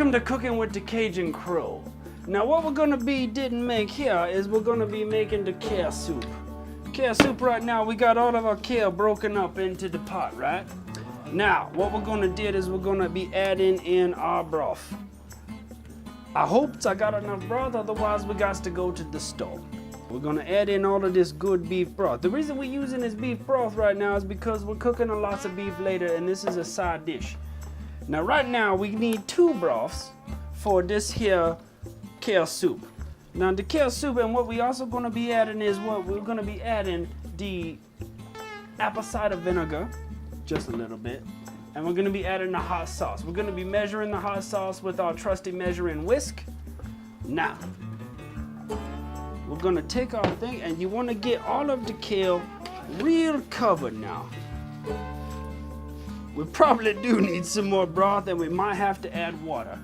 Welcome to Cooking with the Qajun Qrow. Now what we're gonna didn't make here is we're gonna be making the kale soup. Kale soup right now, we got all of our kale broken up into the pot, right? Now, what we're gonna do is we're gonna be adding in our broth. I hope I got enough broth, otherwise we got to go to the store. We're gonna add in all of this good beef broth. The reason we're using this beef broth right now is because we're cooking a lot of beef later and this is a side dish. Now right now we need 2 broths for this here kale soup. Now the kale soup, and what we also gonna be adding is we're gonna be adding the apple cider vinegar, just a little bit, and we're gonna be adding the hot sauce. We're gonna be measuring the hot sauce with our trusty measuring whisk. Now, we're gonna take our thing, and you wanna get all of the kale real covered now. We probably do need some more broth, and we might have to add water.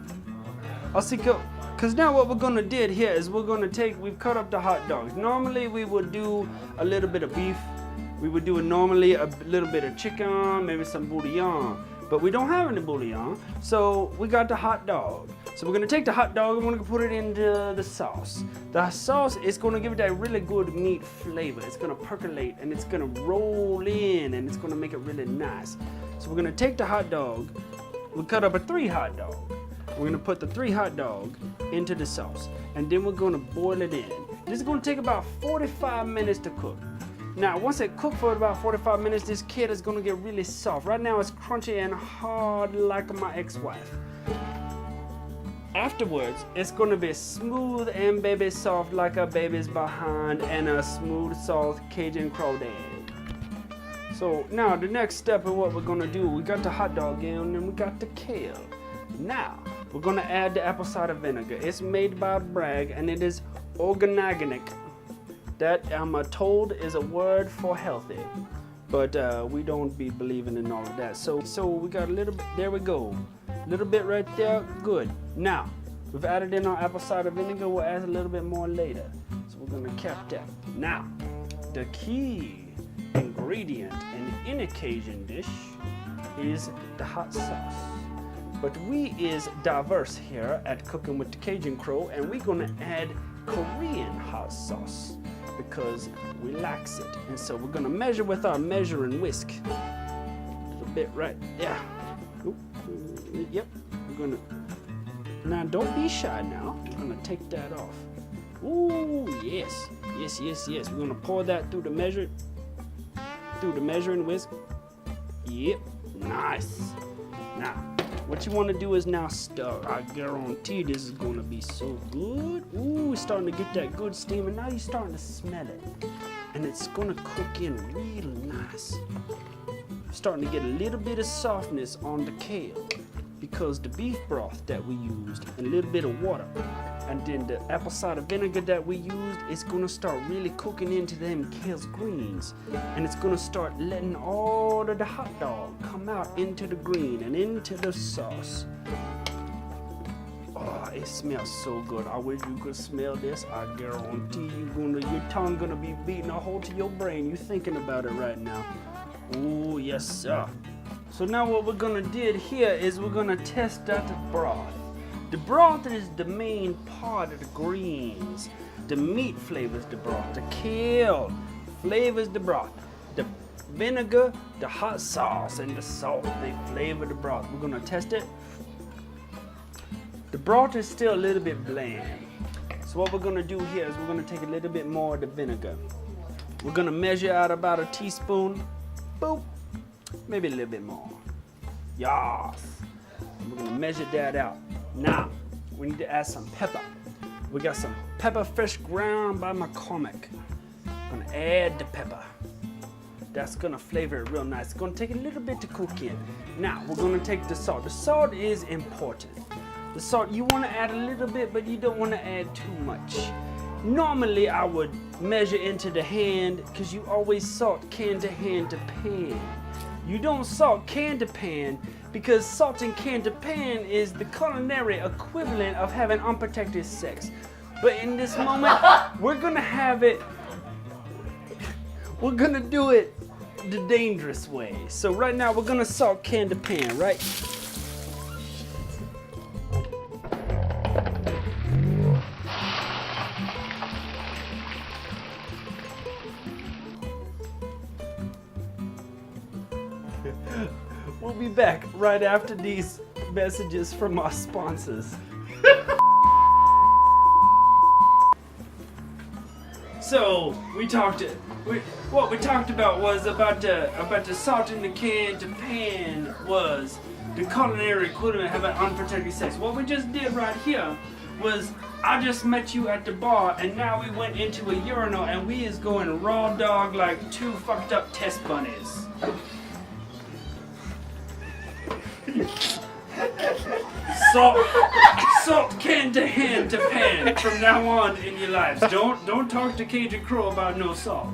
Because now what we're gonna do here is we've cut up the hot dogs. Normally we would do a little bit of beef. We would do normally a little bit of chicken, maybe some bouillon. But we don't have any bouillon, so we got the hot dog. So we're gonna take the hot dog and we're gonna put it into the sauce. The sauce is gonna give it that really good meat flavor. It's gonna percolate and it's gonna roll in and it's gonna make it really nice. So we're gonna take the hot dog, we cut up a 3 hot dog. We're gonna put the 3 hot dog into the sauce and then we're gonna boil it in. This is gonna take about 45 minutes to cook. Now, once it cooks for about 45 minutes, this kid is gonna get really soft. Right now it's crunchy and hard like my ex-wife. Afterwards, it's gonna be smooth and baby soft like a baby's behind and a smooth, soft Qajun Qrow egg. So now the next step of what we're gonna do, we got the hot dog in and we got the kale. Now, we're gonna add the apple cider vinegar. It's made by Bragg and it is organic. That I'm told is a word for healthy, but we don't be believing in all of that. So we got a little bit, there we go. A little bit right there, good. Now, we've added in our apple cider vinegar, we'll add a little bit more later. So we're gonna cap that. Now, the key ingredient in any Cajun dish is the hot sauce. But we is diverse here at Cooking with the Qajun Qrow, and we're gonna add Korean hot sauce because we likes it. And so we're gonna measure with our measuring whisk. A little bit right there. Oop. Yep, we're gonna, now don't be shy now. We're gonna take that off. Ooh, yes, yes, yes, yes. We're gonna pour that through the measuring whisk. Yep, nice. Now, what you wanna do is now stir. I guarantee this is gonna be so good. Ooh, it's starting to get that good steam, and now you're starting to smell it. And it's gonna cook in real nice. Starting to get a little bit of softness on the kale because the beef broth that we used and a little bit of water and then the apple cider vinegar that we used is gonna start really cooking into them kale's greens, and it's gonna start letting all of the hot dog come out into the green and into the sauce. Oh, it smells so good. I wish you could smell this. I guarantee your tongue gonna be beating a hole to your brain. You thinking about it right now. Oh, yes, sir. So now what we're gonna do here is we're gonna test that broth. The broth is the main part of the greens. The meat flavors the broth. The kale flavors the broth. The vinegar, the hot sauce, and the salt, they flavor the broth. We're gonna test it. The broth is still a little bit bland. So what we're gonna do here is we're gonna take a little bit more of the vinegar. We're gonna measure out about a teaspoon. Boop, maybe a little bit more. Yes. We're gonna measure that out. Now, we need to add some pepper. We got some pepper fresh ground by McCormick. I'm gonna add the pepper. That's gonna flavor it real nice. It's gonna take a little bit to cook in. Now, we're gonna take the salt. The salt is important. The salt, you wanna add a little bit, but you don't wanna add too much. Normally, I would measure into the hand because you always salt can to hand to pan. You don't salt can to pan because salting can to pan is the culinary equivalent of having unprotected sex. But in this moment, we're gonna have it, we're gonna do it the dangerous way. So right now, we're gonna salt can to pan, right? We'll be back right after these messages from our sponsors. So what we talked about was about the salt in the can to pan was the culinary equivalent of having unprotected sex. What we just did right here was I just met you at the bar and now we went into a urinal and we is going raw dog like two fucked up test bunnies. Salt can to hand to pan from now on in your lives. Don't talk to Qajun Qrow about no salt.